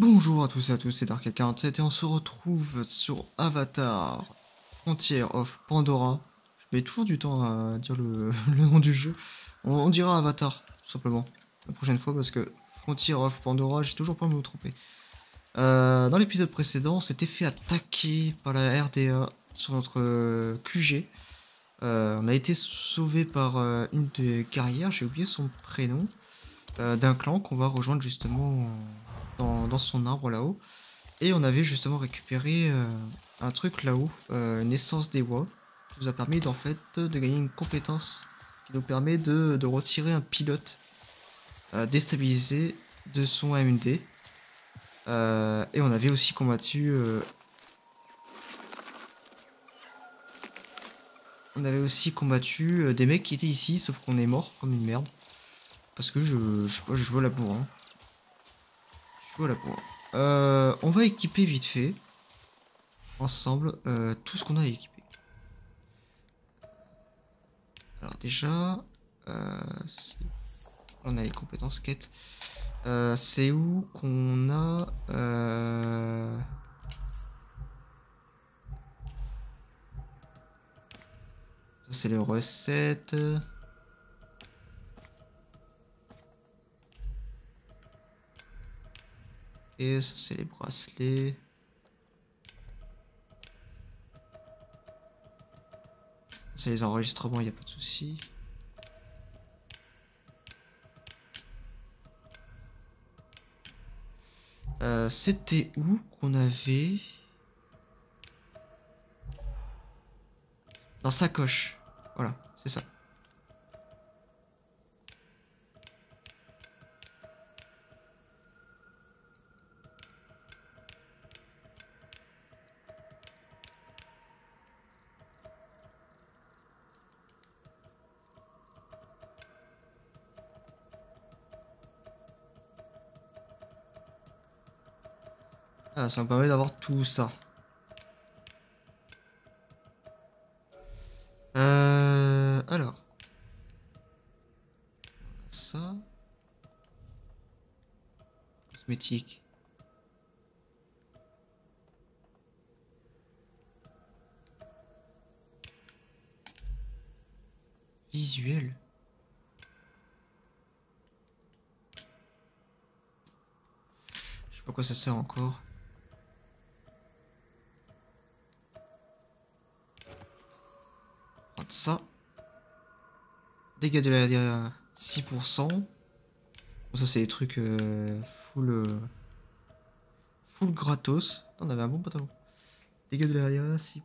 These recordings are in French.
Bonjour à tous et à tous, c'est Dark47 et on se retrouve sur Avatar Frontier of Pandora. Je mets toujours du temps à dire le nom du jeu. On dira Avatar, tout simplement, la prochaine fois parce que Frontier of Pandora, j'ai toujours peur de me tromper. Dans l'épisode précédent, on s'était fait attaquer par la RDA sur notre QG. On a été sauvé par une des guerrières, j'ai oublié son prénom, d'un clan qu'on va rejoindre justement dans son arbre là-haut. Et on avait justement récupéré un truc là-haut, une essence des voies, qui nous a permis d'en fait de gagner une compétence qui nous permet de retirer un pilote déstabilisé de son AMD. Et on avait aussi combattu des mecs qui étaient ici, sauf qu'on est mort comme une merde. Parce que je sais pas, je joue à la bourre. Hein. Je joue à la bourre. On va équiper vite fait, ensemble, tout ce qu'on a à équiper. Alors déjà, on a les compétences quête. C'est où qu'on a... Ça c'est les recettes. Et ça c'est les bracelets. C'est les enregistrements, il n'y a pas de souci. C'était où qu'on avait... Dans sacoche. Voilà, c'est ça. Ah, ça me permet d'avoir tout ça. Alors. Ça. Cosmétique. Visuel. Je sais pas quoi ça sert encore. Prendre ça. Dégâts de la 6%. Bon, ça c'est des trucs full gratos. On avait un bon pantalon. Dégâts de l'aria 6%.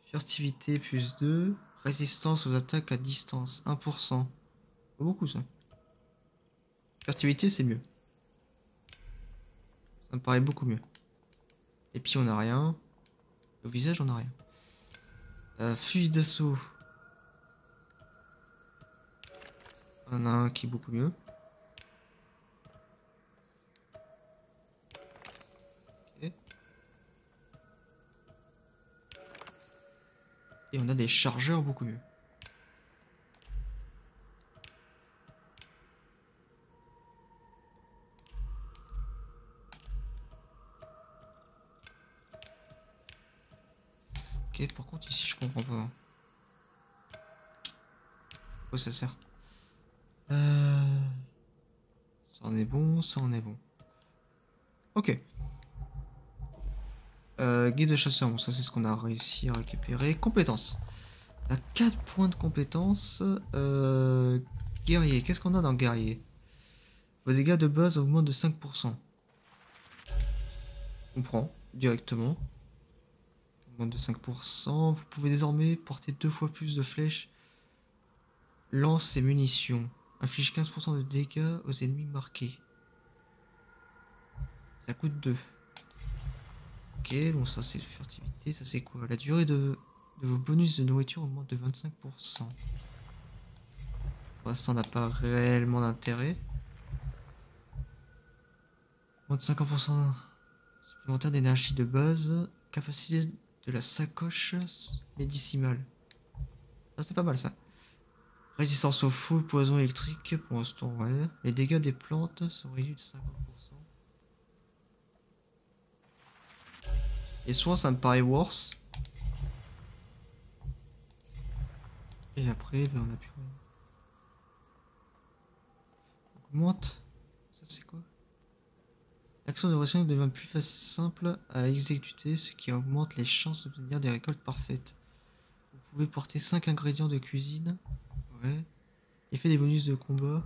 Furtivité plus 2. Résistance aux attaques à distance 1%. Pas beaucoup ça. Furtivité c'est mieux. Ça me paraît beaucoup mieux. Et puis on a rien. Au visage on a rien. Fusil d'assaut. On a un qui est beaucoup mieux. Okay. Et on a des chargeurs beaucoup mieux. Ok, par contre ici je comprends pas. Pourquoi ça sert? Ça en est bon, ça en est bon. Ok. Guide de chasseur, bon ça c'est ce qu'on a réussi à récupérer. Compétences. On a 4 points de compétences. Guerrier, qu'est-ce qu'on a dans guerrier? Vos dégâts de base augmentent de 5%. On prend directement. Augmente de 5%. Vous pouvez désormais porter 2 fois plus de flèches. Lance et munitions. Inflige 15% de dégâts aux ennemis marqués. Ça coûte 2. Ok, bon ça c'est furtivité. Ça c'est quoi? La durée de vos bonus de nourriture augmente de 25%. Pour l'instant n'a pas réellement d'intérêt. Moins de 50% supplémentaire d'énergie de base. Capacité de la sacoche médicinale. Ça c'est pas mal ça. Résistance au feu, poison électrique pour l'instant ouais. Les dégâts des plantes sont réduits de 50%. Et soins, ça me paraît worse. Et après, ben, on a plus rien. Augmente. Ça, c'est quoi? L'action de recherche devient plus simple à exécuter, ce qui augmente les chances d'obtenir des récoltes parfaites. Vous pouvez porter 5 ingrédients de cuisine. Ouais. Effet des bonus de combat.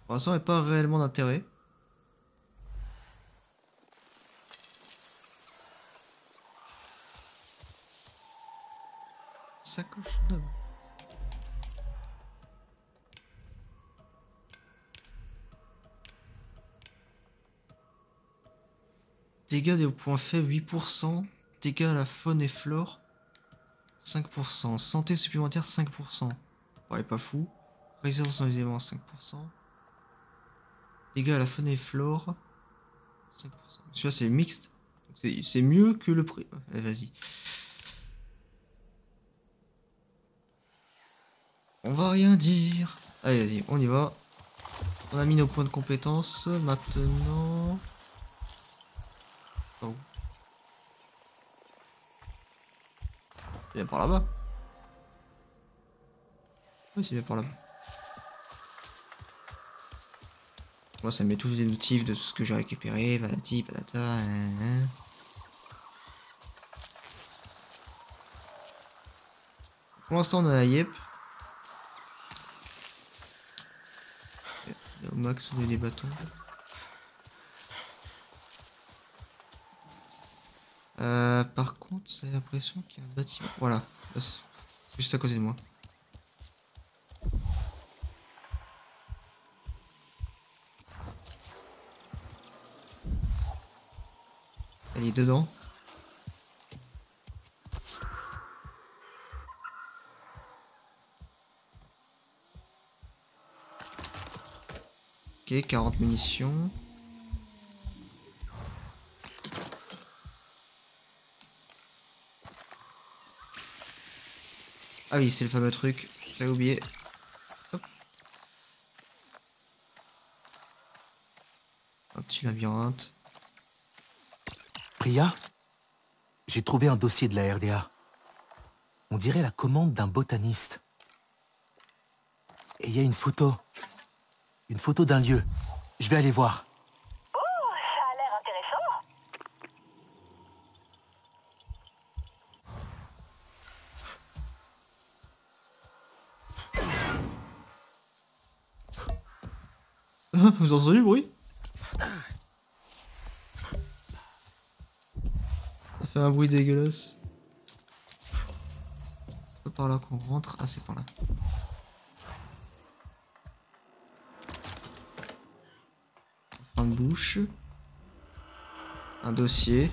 Pour l'instant, il n'y a pas réellement d'intérêt. Sacoche noble. Dégâts des points faibles 8%. Dégâts à la faune et flore 5%. Santé supplémentaire 5%. Ouais, pas fou. Résistance aux éléments 5%. Dégâts à la faune et flore 5%. Celui-là c'est mixte. C'est mieux que le prix. Allez, vas-y. On va rien dire. Allez, vas-y, on y va. On a mis nos points de compétence. Maintenant... C'est par où? C'est bien par là-bas. Oui, c'est bien par là-bas. Moi, ça me met tous les notifs de ce que j'ai récupéré. Patati, patata. Pour l'instant, on a la yep. Au max, on a des bâtons. Par contre, j'ai l'impression qu'il y a un bâtiment. Voilà, juste à côté de moi. Elle est dedans. Ok, 40 munitions. Ah oui, c'est le fameux truc. J'avais oublié. Hop. Un petit labyrinthe. Priya, j'ai trouvé un dossier de la RDA. On dirait la commande d'un botaniste. Et il y a une photo. Une photo d'un lieu. Je vais aller voir. Oh, ça a l'air intéressant. Vous entendez le bruit? Ça fait un bruit dégueulasse. C'est pas par là qu'on rentre. Ah, c'est par là. Fin de bouche. Un dossier.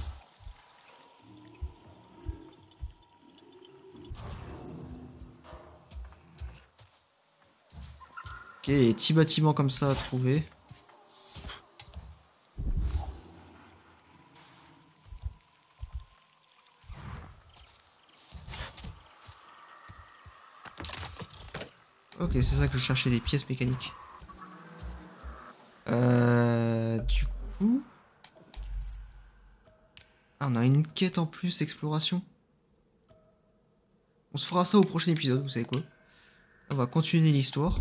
Ok, et petits bâtiments comme ça à trouver. Ok, c'est ça que je cherchais, des pièces mécaniques. Du coup... Ah, on a une quête en plus, exploration. On se fera ça au prochain épisode, vous savez quoi. On va continuer l'histoire.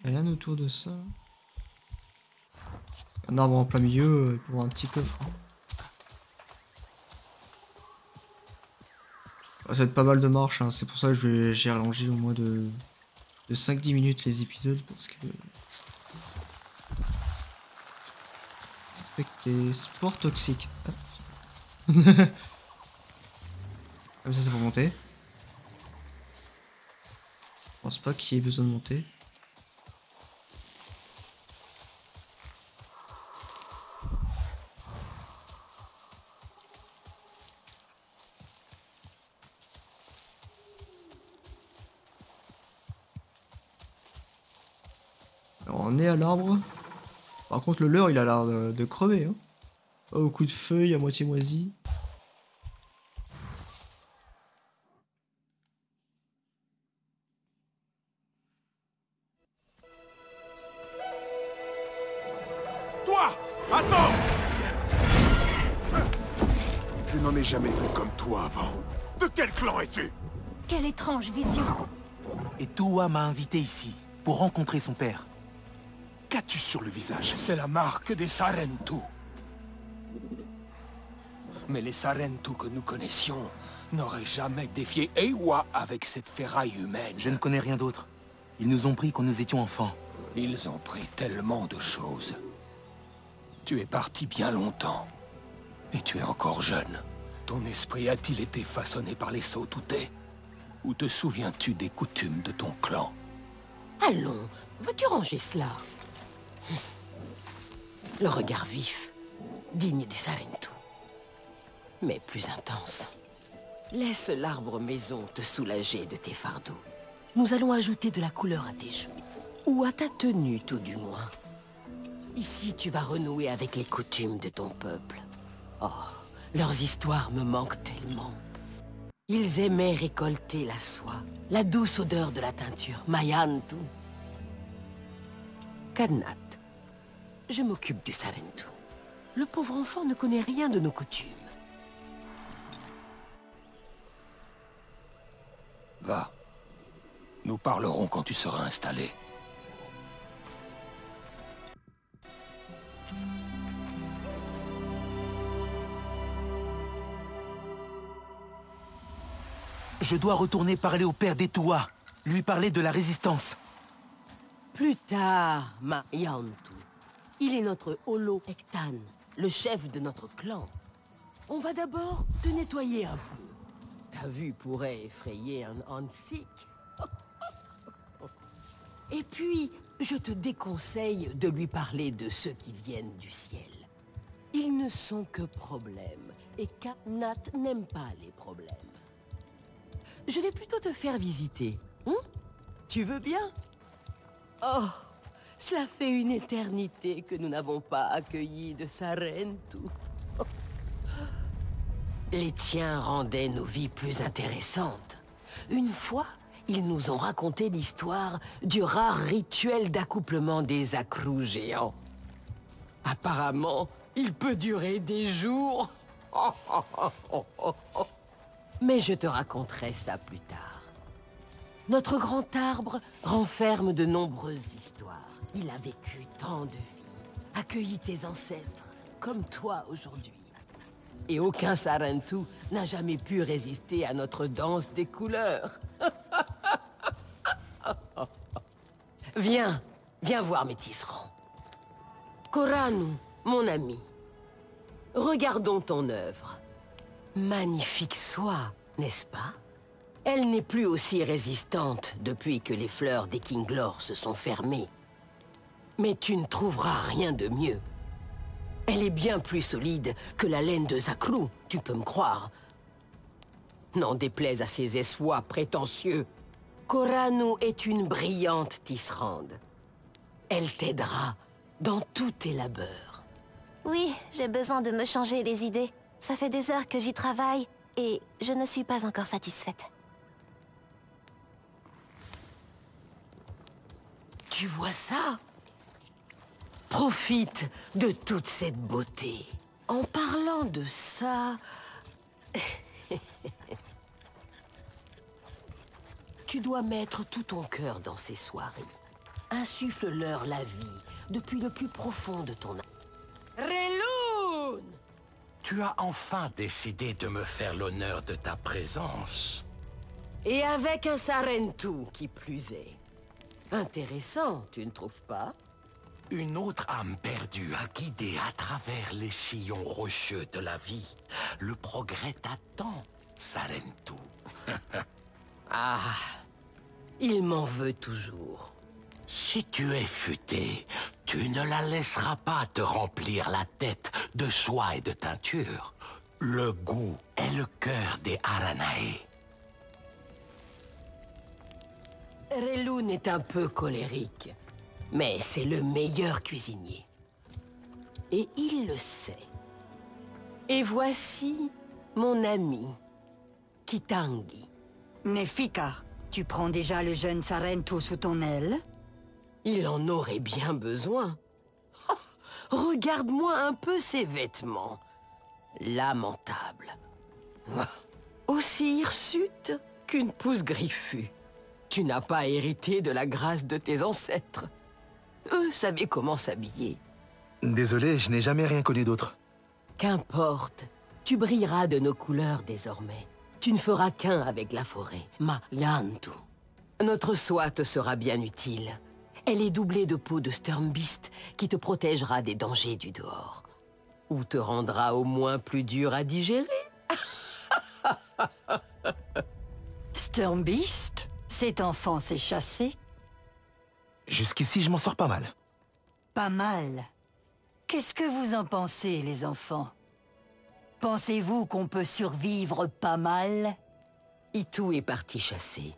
Rien autour de ça. Un arbre en plein milieu pour un petit coffre. Ça va être pas mal de marche, hein. C'est pour ça que j'ai rallongé au moins de 5-10 minutes les épisodes parce que... Respecter sport toxique. Ah. Comme ça, c'est pour monter. pense pas qu'il y ait besoin de monter. Alors, on est à l'arbre. Par contre, le leurre, il a l'air de crever. Hein. Au coup de feuilles à moitié moisi. Toi! Attends! Je n'en ai jamais vu comme toi avant. De quel clan es-tu? Quelle étrange vision. Et Toua m'a invité ici, pour rencontrer son père. Qu'as-tu sur le visage? C'est la marque des Sarentu. Mais les Sarentu que nous connaissions n'auraient jamais défié Eywa avec cette ferraille humaine. Je ne connais rien d'autre. Ils nous ont pris quand nous étions enfants. Ils ont pris tellement de choses. Tu es parti bien longtemps. Et tu es encore jeune. Ton esprit a-t-il été façonné par les Sautoutais? Ou te souviens-tu des coutumes de ton clan? Allons, veux-tu ranger cela? Le regard vif, digne des Sarentu. Mais plus intense. Laisse l'arbre maison te soulager de tes fardeaux. Nous allons ajouter de la couleur à tes joues. Ou à ta tenue, tout du moins. Ici, tu vas renouer avec les coutumes de ton peuple. Oh, leurs histoires me manquent tellement. Ils aimaient récolter la soie, la douce odeur de la teinture, Mayantu. Kadnat, je m'occupe du Sarentu. Le pauvre enfant ne connaît rien de nos coutumes. Va. Nous parlerons quand tu seras installé. Je dois retourner parler au père des Toua, lui parler de la résistance. Plus tard, Mayantu. Il est notre Holo Ektan, le chef de notre clan. On va d'abord te nettoyer un peu. Ta vue pourrait effrayer un Hansik. Et puis, je te déconseille de lui parler de ceux qui viennent du ciel. Ils ne sont que problèmes, et Kadnat n'aime pas les problèmes. Je vais plutôt te faire visiter. Tu veux bien? Oh, cela fait une éternité que nous n'avons pas accueilli de Sarentu. Les tiens rendaient nos vies plus intéressantes. Une fois, ils nous ont raconté l'histoire du rare rituel d'accouplement des accrous géants. Apparemment, il peut durer des jours. Mais je te raconterai ça plus tard. Notre grand arbre renferme de nombreuses histoires. Il a vécu tant de vies, accueilli tes ancêtres, comme toi aujourd'hui. Et aucun Sarentu n'a jamais pu résister à notre danse des couleurs. Viens, viens voir mes tisserands. Koranu, mon ami, regardons ton œuvre. Magnifique soie, n'est-ce pas? Elle n'est plus aussi résistante depuis que les fleurs des Kinglor se sont fermées. Mais tu ne trouveras rien de mieux. Elle est bien plus solide que la laine de Zakrou, tu peux me croire. N'en déplaise à ces essoies prétentieux. Koranu est une brillante tisserande. Elle t'aidera dans tous tes labeurs. Oui, j'ai besoin de me changer les idées. Ça fait des heures que j'y travaille et je ne suis pas encore satisfaite. Tu vois ça? Profite de toute cette beauté. En parlant de ça... Tu dois mettre tout ton cœur dans ces soirées. Insuffle-leur la vie depuis le plus profond de ton âme. Reloun! Tu as enfin décidé de me faire l'honneur de ta présence. Et avec un Sarentu qui plus est. Intéressant, tu ne trouves pas? Une autre âme perdue à guider à travers les sillons rocheux de la vie. Le progrès t'attend, Sarentu. Ah, Il m'en veut toujours. Si tu es futé, tu ne la laisseras pas te remplir la tête de soie et de teinture. Le goût est le cœur des Aranae. Relun est un peu colérique, mais c'est le meilleur cuisinier. Et il le sait. Et voici mon ami, Kitangi. Nefika, tu prends déjà le jeune Sarento sous ton aile? Il en aurait bien besoin. Oh, regarde-moi un peu ses vêtements. Lamentable. Aussi hirsute qu'une pousse griffue. Tu n'as pas hérité de la grâce de tes ancêtres. Eux savaient comment s'habiller. Désolé, je n'ai jamais rien connu d'autre. Qu'importe, tu brilleras de nos couleurs désormais. Tu ne feras qu'un avec la forêt, Ma Yantu. Notre soie te sera bien utile. Elle est doublée de peau de Sturmbeast qui te protégera des dangers du dehors. Ou te rendra au moins plus dur à digérer. Sturmbeast? Cet enfant s'est chassé? Jusqu'ici, je m'en sors pas mal. Pas mal. Qu'est-ce que vous en pensez, les enfants? Pensez-vous qu'on peut survivre pas mal? Itu est parti chasser.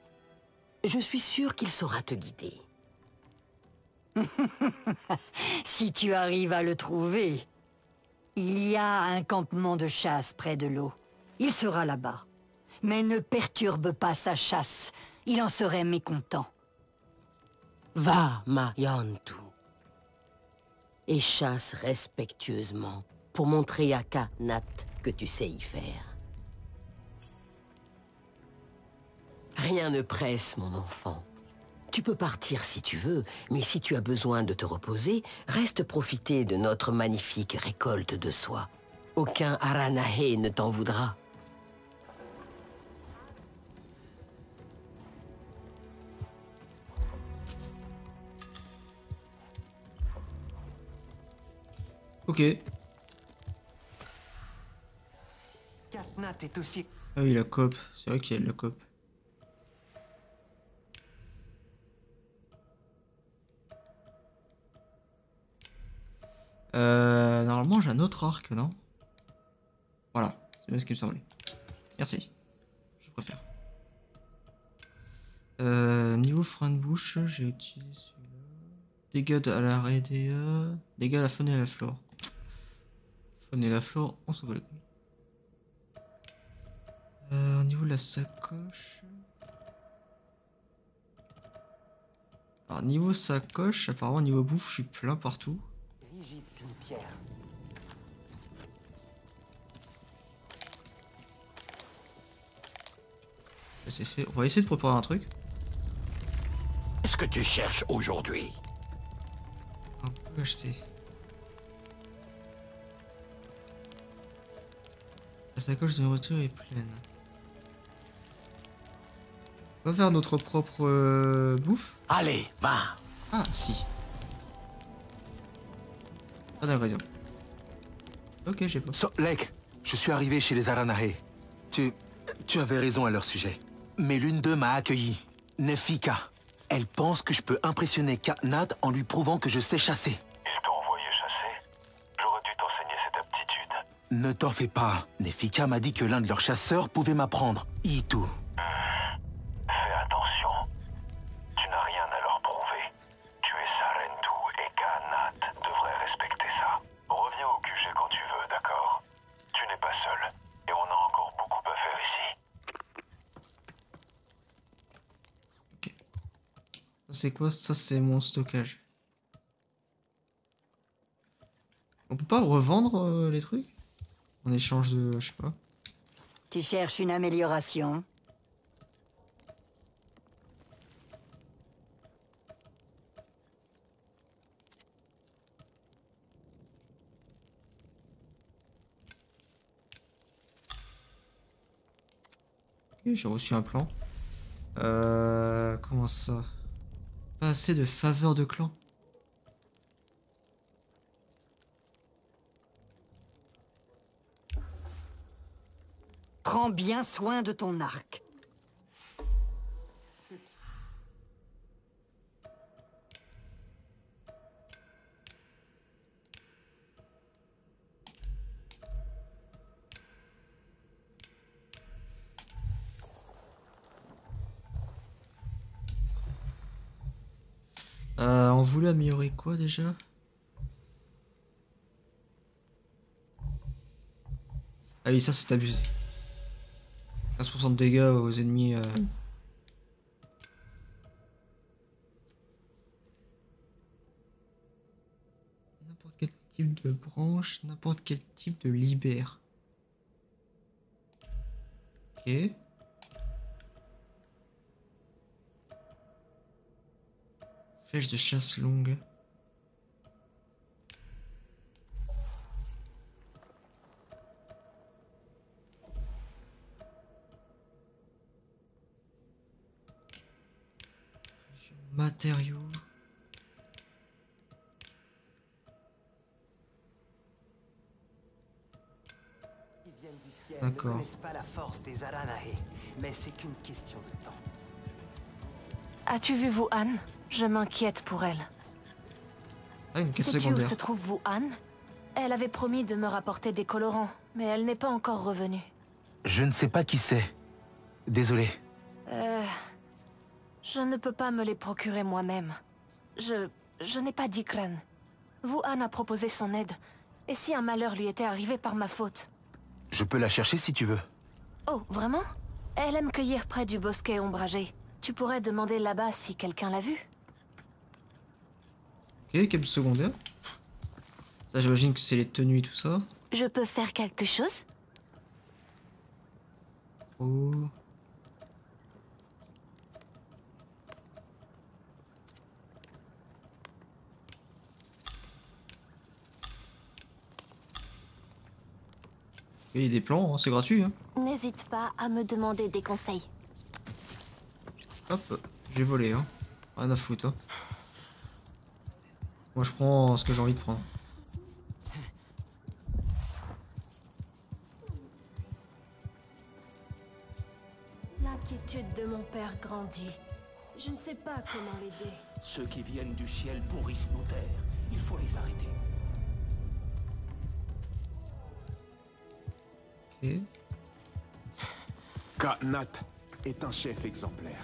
Je suis sûr qu'il saura te guider. Si tu arrives à le trouver, il y a un campement de chasse près de l'eau. Il sera là-bas. Mais ne perturbe pas sa chasse. Il en serait mécontent. Va, Ma Yantu. Et chasse respectueusement pour montrer à Kanat que tu sais y faire. Rien ne presse, mon enfant. Tu peux partir si tu veux, mais si tu as besoin de te reposer, reste profiter de notre magnifique récolte de soie. Aucun Aranae ne t'en voudra. Ok. Katnat est aussi... Ah oui, la coop. C'est vrai qu'il y a de la coop. Normalement, j'ai un autre arc, non? Voilà, c'est bien ce qui me semblait. Merci. Je préfère. Niveau frein de bouche, j'ai utilisé celui-là. Dégâts à la RDA. Dégâts à la faune et à la flore. Faune et la flore, on s'en va les couilles. Au niveau de la sacoche. Alors, niveau sacoche, apparemment, niveau bouffe, je suis plein partout. Rigide qu'une pierre. Ça c'est fait. On va essayer de préparer un truc. Qu'est-ce que tu cherches aujourd'hui? On peut acheter. La sacoche de nourriture est pleine. On va faire notre propre bouffe. Allez, va. Ah, si. Pas d'ingrédients. Ok, j'ai pas. Lek, je suis arrivé chez les Aranae. Tu avais raison à leur sujet. Mais l'une d'eux m'a accueilli. Nefika. Elle pense que je peux impressionner Katnat en lui prouvant que je sais chasser. Ils t'ont envoyé chasser? J'aurais dû t'enseigner cette aptitude. Ne t'en fais pas. Nefika m'a dit que l'un de leurs chasseurs pouvait m'apprendre. Itu. Fais attention. Tu n'as rien à leur prouver. Tu es Sarentu et Kanat devrait respecter ça. Reviens au QG quand tu veux, d'accord? Tu n'es pas seul. Et on a encore beaucoup à faire ici. C'est quoi ça? C'est mon stockage. On peut pas revendre les trucs en échange de, je sais pas. Tu cherches une amélioration? Ok, j'ai reçu un plan. Comment ça? Pas assez de faveur de clan. Prends bien soin de ton arc. On voulait améliorer quoi déjà? Ah oui, ça c'est abusé. 15% de dégâts aux ennemis. N'importe quel type de branche, n'importe quel type de libère. Ok. Flèche de chasse longue. Matériaux. Ils viennent du ciel, D'accord. ne connaissent pas la force des Aranahe, mais c'est qu'une question de temps. As-tu vu Wuhan? Je m'inquiète pour elle. Ah, une quête Sais-tu où secondaire. se trouve Wuhan? Elle avait promis de me rapporter des colorants, mais elle n'est pas encore revenue. Je ne sais pas qui c'est. Désolé. Je ne peux pas me les procurer moi-même. Je n'ai pas d'Ikran. Wuhan a proposé son aide. Et si un malheur lui était arrivé par ma faute? Je peux la chercher si tu veux. Oh, vraiment? Elle aime cueillir près du bosquet ombragé. Tu pourrais demander là-bas si quelqu'un l'a vue. Ok, quête secondaire. Ça, j'imagine que c'est les tenues et tout ça. Je peux faire quelque chose? Oh. Il y a des plans, hein, c'est gratuit. Hein. N'hésite pas à me demander des conseils. Hop, j'ai volé. Hein. Rien à foutre. Hein. Moi, je prends ce que j'ai envie de prendre. L'inquiétude de mon père grandit. Je ne sais pas comment l'aider. Ceux qui viennent du ciel pourrissent nos terres. Il faut les arrêter. Ok. Ka'nat est un chef exemplaire.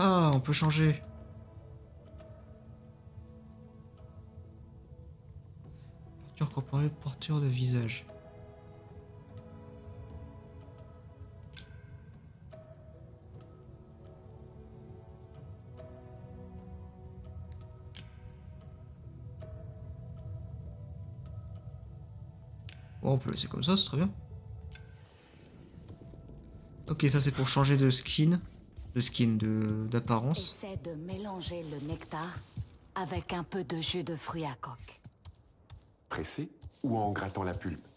Ah, on peut changer. Peinture corporelle, porteur de visage. Bon, on peut laisser comme ça, c'est très bien. Ok, ça c'est pour changer de skin. D'apparence. Essaie de mélanger le nectar avec un peu de jus de fruits à coque. Pressé ou en grattant la pulpe?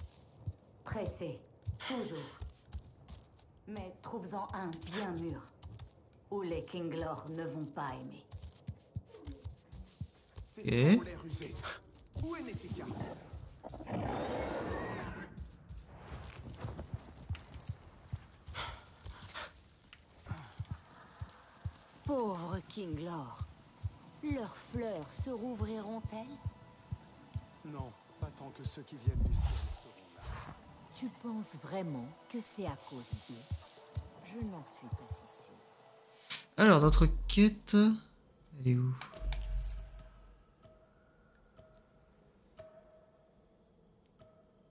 Pressé, toujours. Mais trouve-en un bien mûr, où les Kinglor ne vont pas aimer. Et Où est Nefika? Pauvres Kinglor, leurs fleurs se rouvriront-elles? Non, pas tant que ceux qui viennent du ciel seront là. Tu penses vraiment que c'est à cause d'eux? Je n'en suis pas si sûre. alors, notre quête. Elle est où?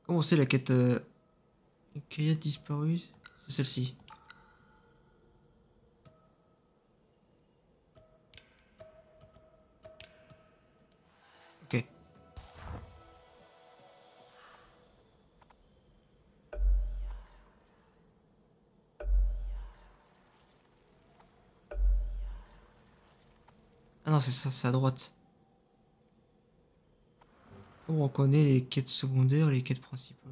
Comment c'est la quête Une cueillette disparue? C'est celle-ci. Ok. Ah non, c'est ça, c'est à droite. On connaît les quêtes secondaires et les quêtes principales.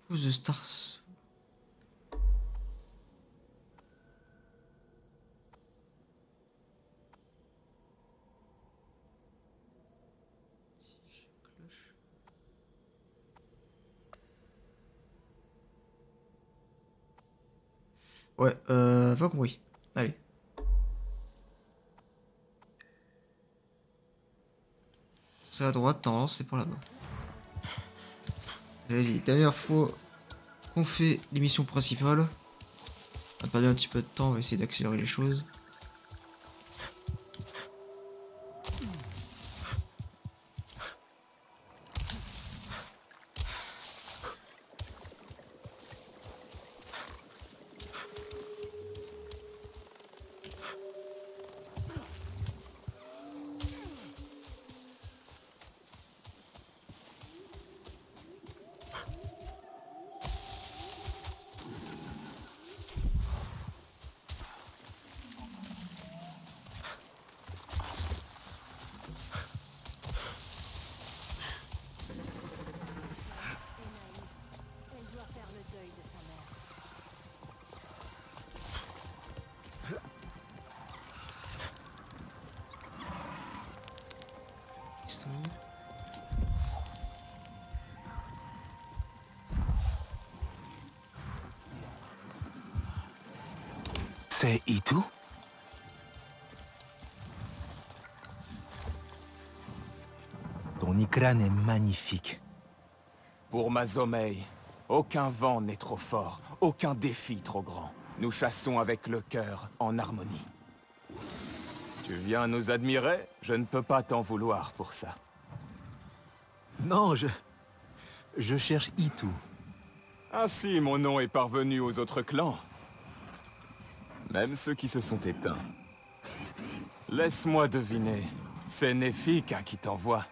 Pouce de Stars. Ouais, pas compris. Allez. C'est à droite, non, c'est pour là-bas. Allez, dernière fois qu'on fait l'émission principale. On a perdu un petit peu de temps, on va essayer d'accélérer les choses. C'est Itu? Ton Ikran est magnifique. Pour ma Zomei, aucun vent n'est trop fort, aucun défi trop grand. Nous chassons avec le cœur en harmonie. Tu viens nous admirer? Je ne peux pas t'en vouloir pour ça. Non, je cherche Itu. Ainsi, mon nom est parvenu aux autres clans. Même ceux qui se sont éteints. Laisse-moi deviner. C'est Nefika qui t'envoie.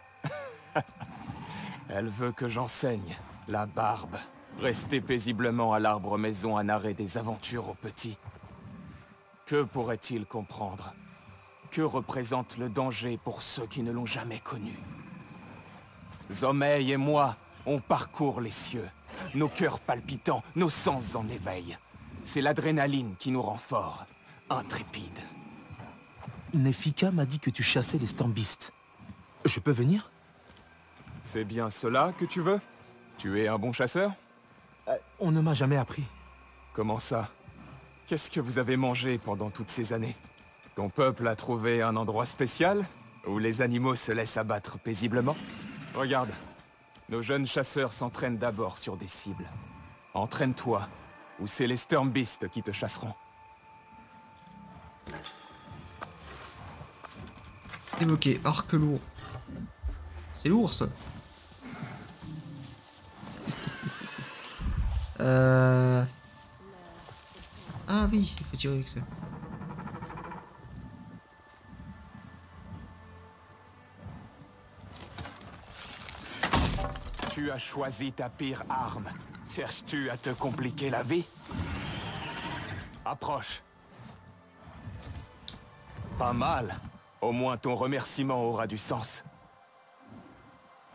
Elle veut que j'enseigne la barbe. Rester paisiblement à l'arbre maison à narrer des aventures aux petits. Que pourrait-il comprendre? Que représente le danger pour ceux qui ne l'ont jamais connu? Zomei et moi, on parcourt les cieux. Nos cœurs palpitants, nos sens en éveil. C'est l'adrénaline qui nous rend forts, intrépides. Nefika m'a dit que tu chassais les Stormbeasts. Je peux venir? C'est bien cela que tu veux? Tu es un bon chasseur? On ne m'a jamais appris. Comment ça? Qu'est-ce que vous avez mangé pendant toutes ces années? Ton peuple a trouvé un endroit spécial où les animaux se laissent abattre paisiblement? Regarde, nos jeunes chasseurs s'entraînent d'abord sur des cibles. Entraîne-toi, ou c'est les Stormbeasts qui te chasseront. Évoqué, arc lourd. C'est lourd ça. Ah oui, il faut tirer avec ça. Tu as choisi ta pire arme. Cherches-tu à te compliquer la vie? Approche. Pas mal. Au moins ton remerciement aura du sens.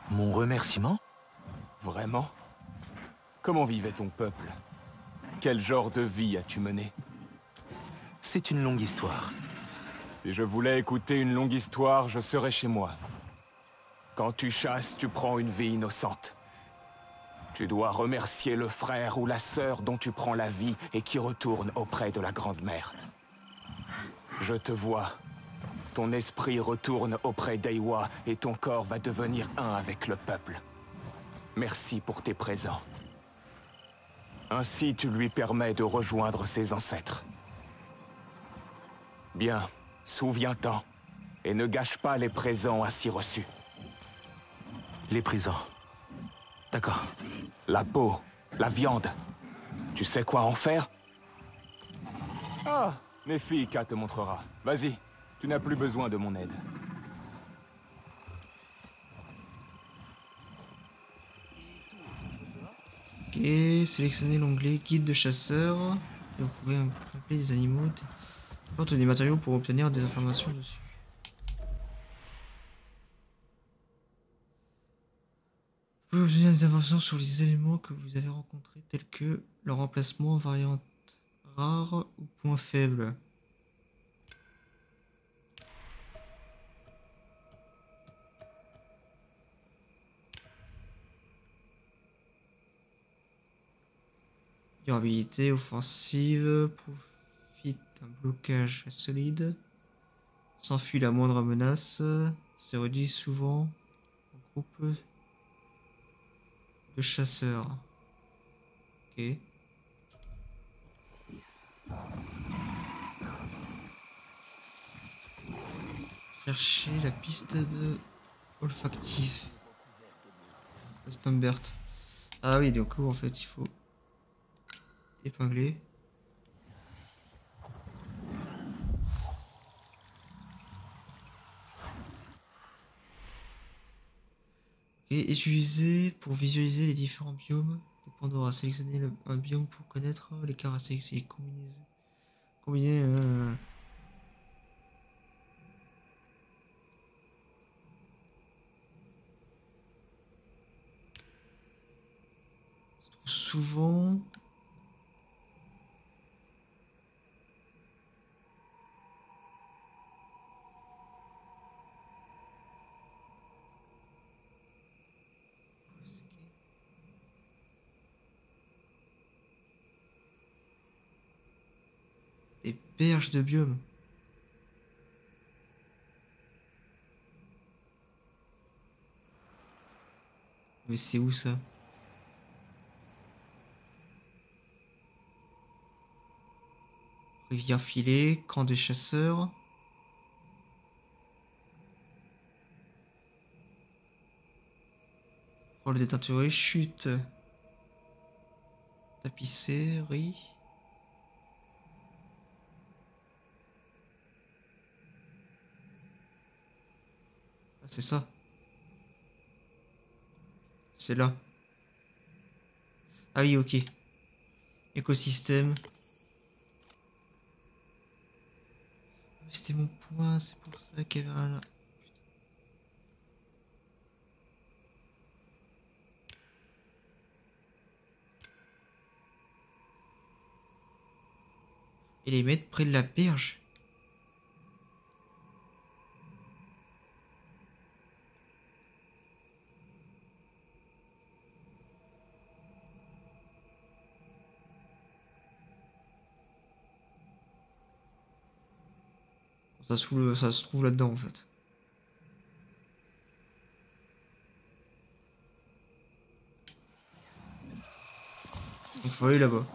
Mon remerciement? Vraiment? Comment vivait ton peuple? Quel genre de vie as-tu mené? C'est une longue histoire. Si je voulais écouter une longue histoire, je serais chez moi. Quand tu chasses, tu prends une vie innocente. Tu dois remercier le frère ou la sœur dont tu prends la vie et qui retourne auprès de la Grande-Mère. Je te vois. Ton esprit retourne auprès d'Eywa et ton corps va devenir un avec le peuple. Merci pour tes présents. Ainsi, tu lui permets de rejoindre ses ancêtres. Bien, souviens-t'en, et ne gâche pas les présents ainsi reçus. Les présents. D'accord. La peau, la viande. Tu sais quoi en faire? Ah, Nefika te montrera. Vas-y, tu n'as plus besoin de mon aide. Ok, sélectionnez l'onglet guide de chasseur. Et vous pouvez appeler des animaux, des matériaux pour obtenir des informations dessus. Vous pouvez obtenir des informations sur les éléments que vous avez rencontrés, tels que leur emplacement, variante rare ou point faible. Durabilité, offensive, profite d'un blocage solide. S'enfuit la moindre menace. Se redit souvent en groupe de chasseurs. Ok. Chercher la piste de olfactif. Stumbert. Ah oui, du coup, en fait, il faut épingler. Et utiliser pour visualiser les différents biomes de Pandora. Sélectionner un biome pour connaître les caractéristiques. Combiner. Se trouve souvent. Des berges de biome. Mais c'est où ça? Rivière filée, camp des chasseurs. Rôle déteinturé, chute. Tapisserie. Ah, c'est ça. C'est là. Ah oui, ok. Écosystème. C'était mon point, c'est pour ça qu'il y avait un... Et les mettre près de la berge. Ça se trouve là-dedans en fait. Il faut aller là-bas.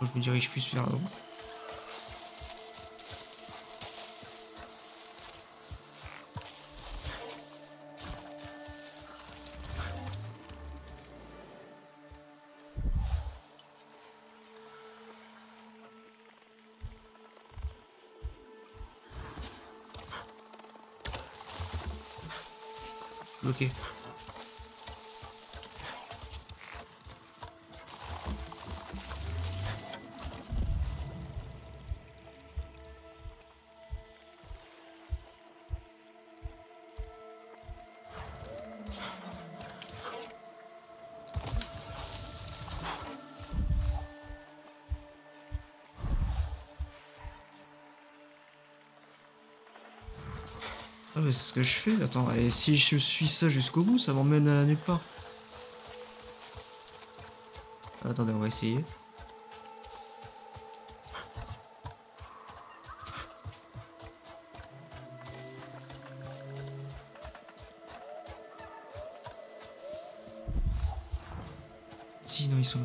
Je me dirige plus vers la route. Bloqué. Ah mais c'est ce que je fais, attends, et si je suis ça jusqu'au bout, ça m'emmène à nulle part. Attendez, on va essayer. Si, non, ils sont là.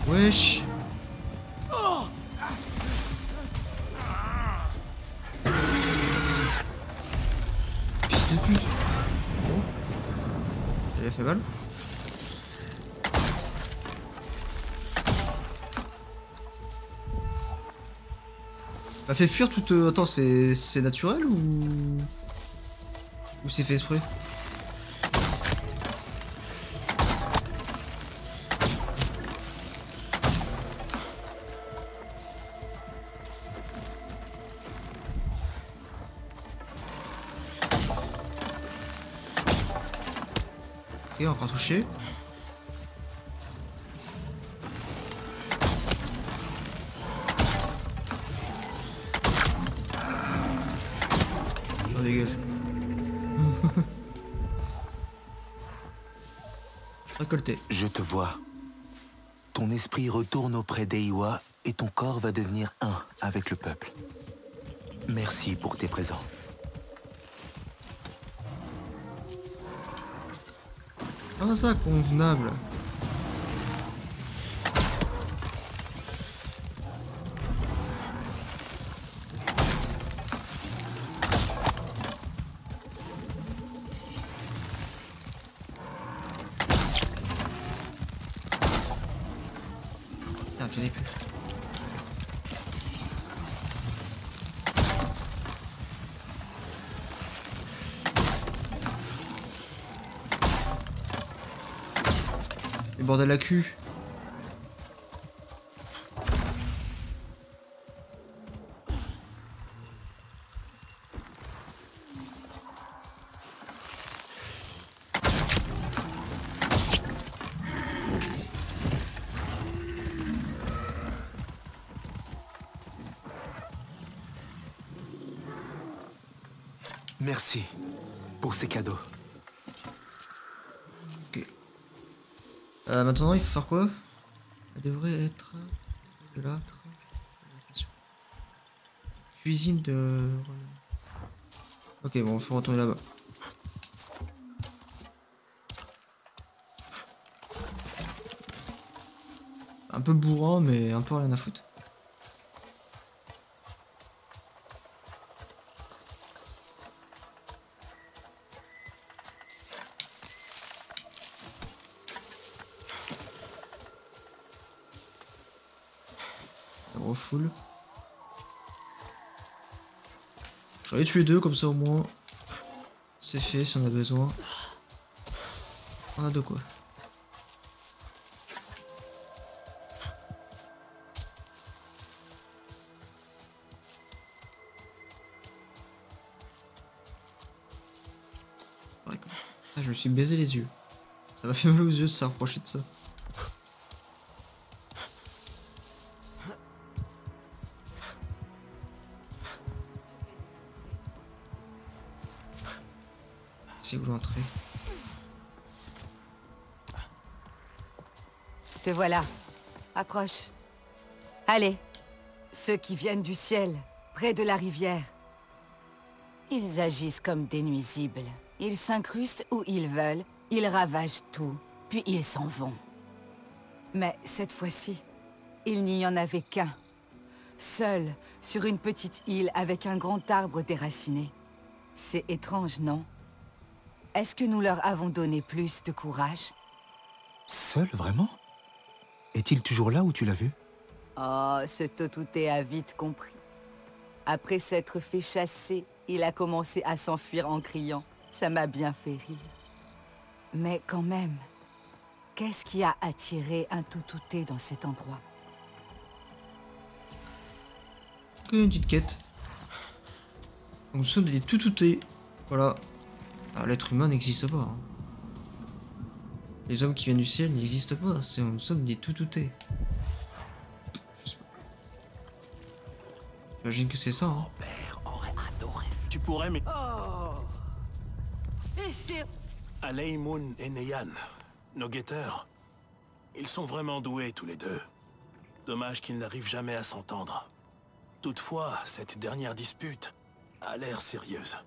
Wesh. Fils de pute. Bon. Elle a fait mal. Elle a fait fuir toute... Attends, c'est naturel ou... Ou c'est fait exprès? Ok, encore touché. Oh, dégage. Récolté. Je te vois. Ton esprit retourne auprès d'Eiwa et ton corps va devenir un avec le peuple. Merci pour tes présents. Ah ça, convenable. Ah, j'en ai plus. Bordel la cul. Merci pour ces cadeaux. Ok. Maintenant, il faut faire quoi? Elle devrait être de là. Cuisine de... Ok, bon, il faut retourner là-bas. Un peu bourrin, mais un peu rien à foutre. Full. J'en ai tué deux comme ça au moins. C'est fait si on a besoin. On a de quoi. Ouais, ah, je me suis baisé les yeux. Ça m'a fait mal aux yeux de se rapprocher de ça. C'est où l'entrée? Te voilà. Approche. Allez. Ceux qui viennent du ciel, près de la rivière. Ils agissent comme des nuisibles. Ils s'incrustent où ils veulent, ils ravagent tout, puis ils s'en vont. Mais cette fois-ci, il n'y en avait qu'un. Seul, sur une petite île avec un grand arbre déraciné. C'est étrange, non? Est-ce que nous leur avons donné plus de courage? Seul, vraiment? Est-il toujours là où tu l'as vu? Oh, ce Totouté a vite compris. Après s'être fait chasser, il a commencé à s'enfuir en criant. Ça m'a bien fait rire. Mais quand même, qu'est-ce qui a attiré un Totouté dans cet endroit? Une petite quête. Nous sommes des tout-toutés. Voilà. Ah, l'être humain n'existe pas. Hein. Les hommes qui viennent du ciel n'existent pas. Nous sommes des tout-toutés. Je sais pas. J'imagine que c'est ça. Hein. Tu pourrais mais... Oh. Et c'est... Aleimun et Neyan, nos guetteurs, ils sont vraiment doués tous les deux. Dommage qu'ils n'arrivent jamais à s'entendre. Toutefois, cette dernière dispute a l'air sérieuse.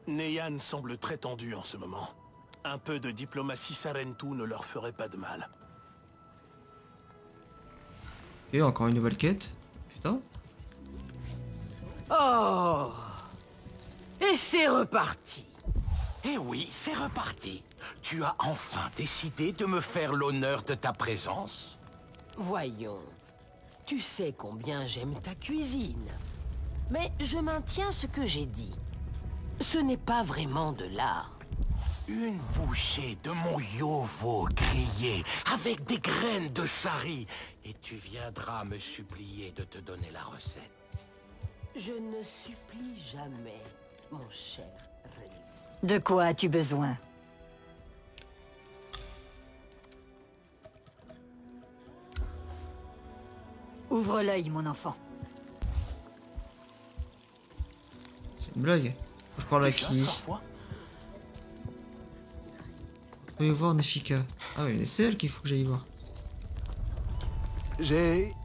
Neyan semble très tendu en ce moment. Un peu de diplomatie Sarentu ne leur ferait pas de mal. Et encore une nouvelle quête. Putain. Oh. Et c'est reparti. Eh oui, c'est reparti. Tu as enfin décidé de me faire l'honneur de ta présence? Voyons. Tu sais combien j'aime ta cuisine. Mais je maintiens ce que j'ai dit. Ce n'est pas vraiment de l'art. Une bouchée de mon yovo grillé avec des graines de sari. Et tu viendras me supplier de te donner la recette. Je ne supplie jamais, mon cher René. De quoi as-tu besoin? Ouvre l'œil, mon enfant. C'est une blague. Faut que je parle à qui? Faut y voir Nefika. Ah oui, mais c'est elle qu'il faut que j'aille voir. J'ai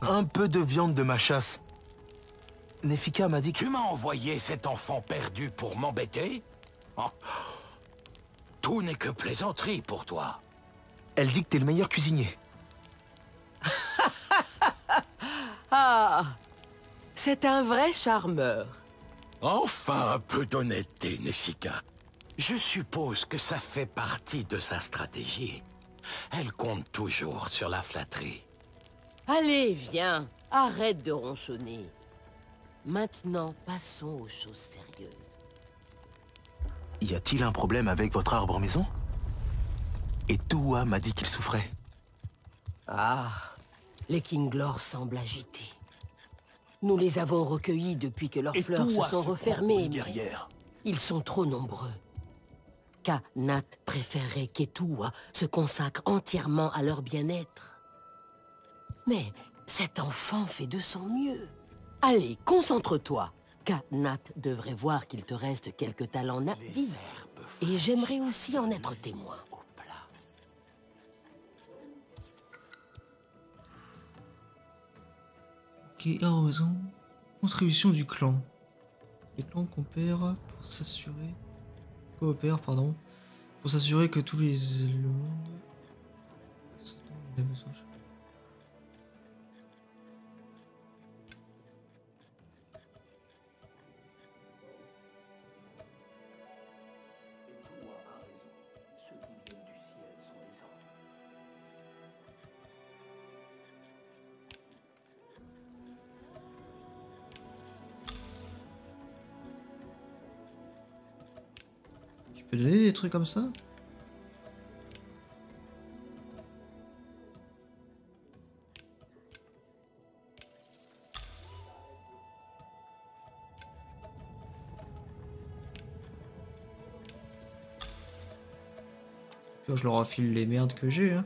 un peu de viande de ma chasse. Nefika m'a dit que... Tu m'as envoyé cet enfant perdu pour m'embêter? Oh. Tout n'est que plaisanterie pour toi. Elle dit que t'es le meilleur cuisinier. Ah, c'est un vrai charmeur. Enfin un peu d'honnêteté, Nefika. Je suppose que ça fait partie de sa stratégie. Elle compte toujours sur la flatterie. Allez, viens, arrête de ronchonner. Maintenant, passons aux choses sérieuses. Y a-t-il un problème avec votre arbre maison? Et Toua m'a dit qu'il souffrait. Ah, les Kinglor semblent agités. Nous les avons recueillis depuis que leurs fleurs se sont refermées. Ils sont trop nombreux. Nat préférerait qu'Etoua se consacre entièrement à leur bien-être. Mais cet enfant fait de son mieux. Allez, concentre-toi. Nat devrait voir qu'il te reste quelques talents natifs. Et j'aimerais aussi en être témoin. Ok, arrosant. Contribution du clan. Les clans coopèrent pour s'assurer... Coopèrent, pardon. Pour s'assurer que tous les... Le monde... Il a besoin... Tu peux donner des trucs comme ça? Puis je leur affile les merdes que j'ai, hein.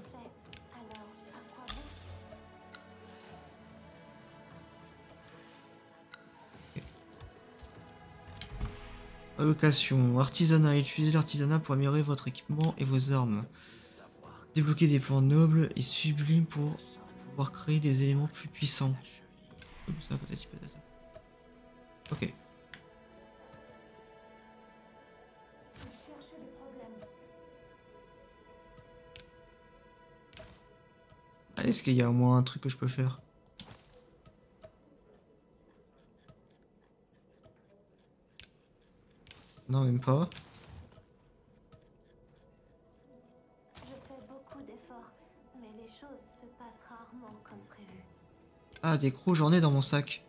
Allocation, artisanat, utilisez l'artisanat pour améliorer votre équipement et vos armes. Débloquer des plans nobles et sublimes pour pouvoir créer des éléments plus puissants. Comme ça, peut-être. Ok. Ah, est-ce qu'il y a au moins un truc que je peux faire? Non, même pas. Je fais beaucoup d'efforts, mais les choses se passent rarement comme prévu. Ah, des crocs, j'en ai dans mon sac.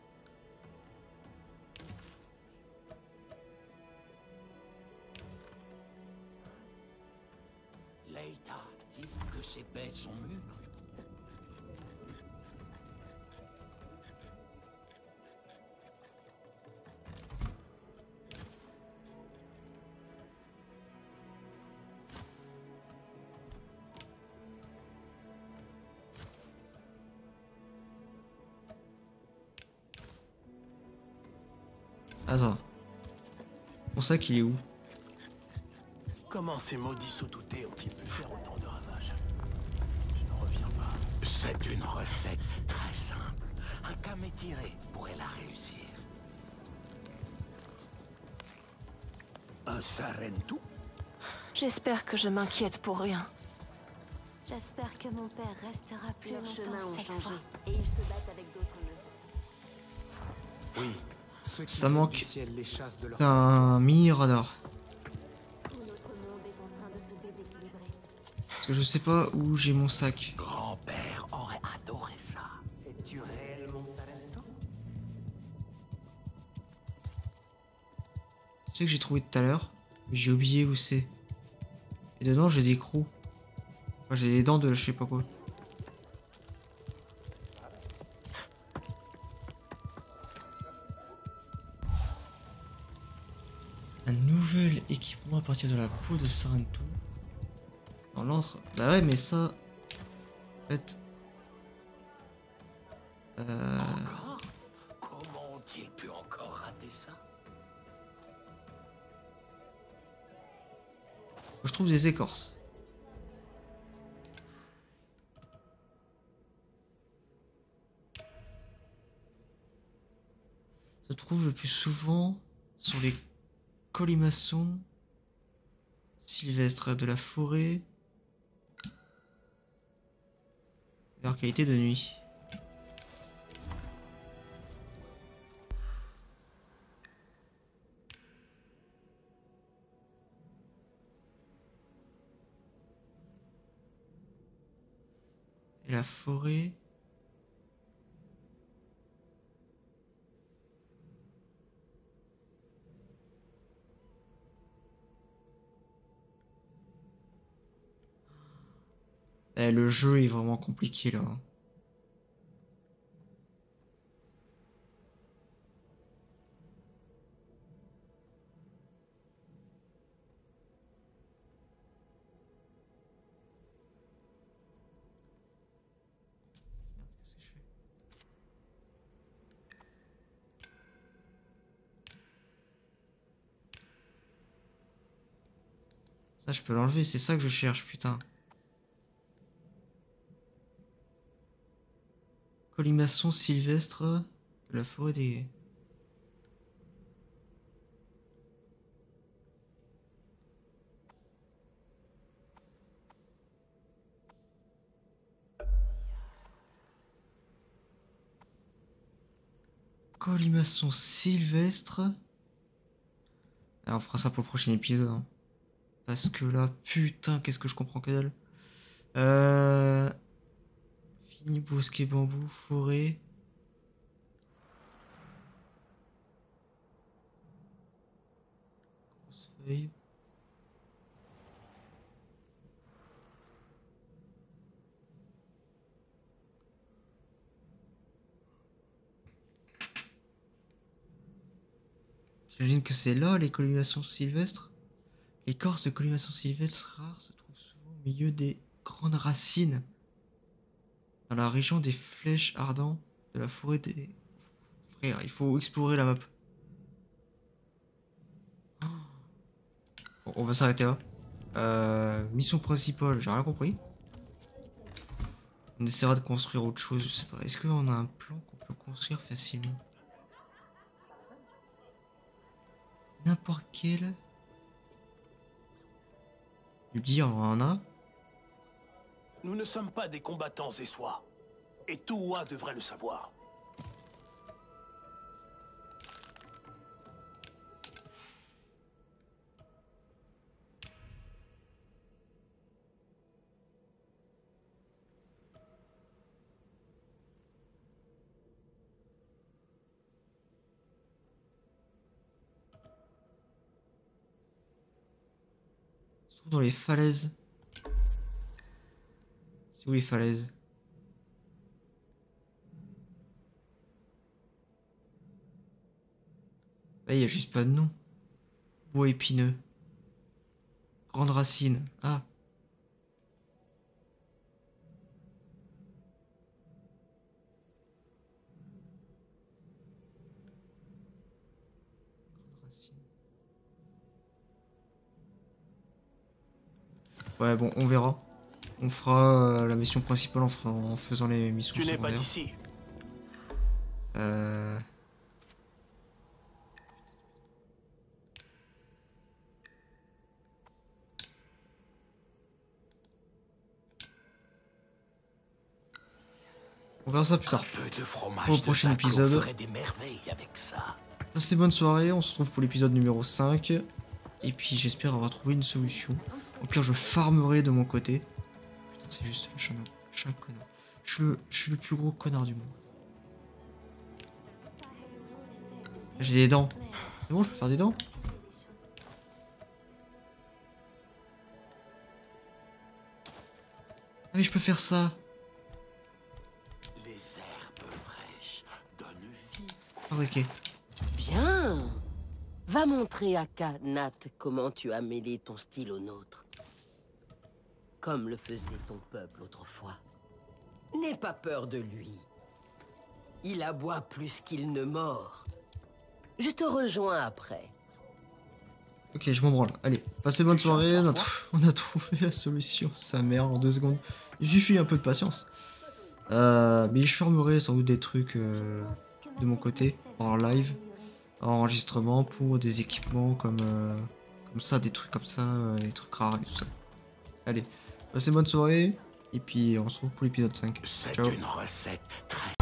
Leïta, dis-vous que ces bêtes sont mûres? Attends. Mon sac, il est où? Comment ces maudits Sotoutés ont-ils pu faire autant de ravages? Je ne reviens pas. C'est une recette très simple. Un Kametiré pourrait la réussir. Un Sarentu? J'espère que je m'inquiète pour rien. J'espère que mon père restera plus Leurs longtemps chemins ont cette changé fois. et ils se battent avec d'autres nœuds. Oui. Ceux qui Ça viennent manque du ciel les chassent de leur d'un mini radar. Tout notre monde est en train de se déséquilibrer. Parce que je sais pas où j'ai mon sac. Grand-père aurait adoré ça. Es-tu réellement Sarento? Je sais que j'ai trouvé tout à l'heure, mais j'ai oublié où c'est. Et dedans, j'ai des crocs. Enfin, j'ai des dents de je sais pas quoi. Un nouvel équipement à partir de la peau de Sarento. Dans l'antre. Bah ouais, mais ça. En fait. Encore? Comment ont-ils pu encore rater ça? Je trouve des écorces. Se trouve le plus souvent sur les colimaçons sylvestres de la forêt. Leur qualité de nuit. Et la forêt. Eh, le jeu est vraiment compliqué là. Qu'est-ce que je fais? Ça, je peux l'enlever, c'est ça que je cherche, putain. Colimaçon sylvestre de la forêt des... Colimaçon sylvestre. Alors, on fera ça pour le prochain épisode. Hein. Parce que là, putain, qu'est-ce que je comprends que dalle. Fini bosquet, bambou, forêt. Grosse feuille. J'imagine que c'est là les colimaçons sylvestres. L'écorce de colimaçon sylvestre rare se trouve souvent au milieu des grandes racines. Dans la région des flèches ardentes de la forêt des... Frère, il faut explorer la map. Bon, on va s'arrêter là. Mission principale, j'ai rien compris. On essaiera de construire autre chose, je sais pas. Est-ce qu'on a un plan qu'on peut construire facilement? N'importe quel... Lui dire, on en a. Nous ne sommes pas des combattants essois. Et Touwa devrait le savoir. Se trouve dans les falaises. C'est où les falaises? Bah, il y a juste pas de nom. Bois épineux. Grande racine. Ah. Ouais, bon, on verra. On fera la mission principale en faisant les missions Tu n'es pas secondaires. d'ici. On verra ça plus tard. Peu de fromage Au de prochain Zaco épisode. ferait des merveilles avec ça. Passez bonne soirée, on se retrouve pour l'épisode numéro 5. Et puis j'espère avoir trouvé une solution. Au pire, je farmerai de mon côté. Putain, c'est juste le chemin. Je suis un connard. Je suis le plus gros connard du monde. J'ai des dents. C'est bon, je peux faire des dents? Ah mais je peux faire ça. Les herbes fraîches donnent vie. Fabriquer. Bien. Va montrer à Nat comment tu as mêlé ton style au nôtre. Comme le faisait ton peuple autrefois. N'aie pas peur de lui. Il aboie plus qu'il ne mord. Je te rejoins après. Ok, je m'en branle. Allez, passez bonne soirée. On a trouvé la solution. Sa mère en 2 secondes. Il suffit un peu de patience. Mais je fermerai sans doute des trucs de mon côté en live, en enregistrement pour des équipements comme ça, des trucs comme ça, des trucs rares et tout ça. Allez, passez bonne soirée. Et puis on se retrouve pour l'épisode 5. C'est Ciao. une recette très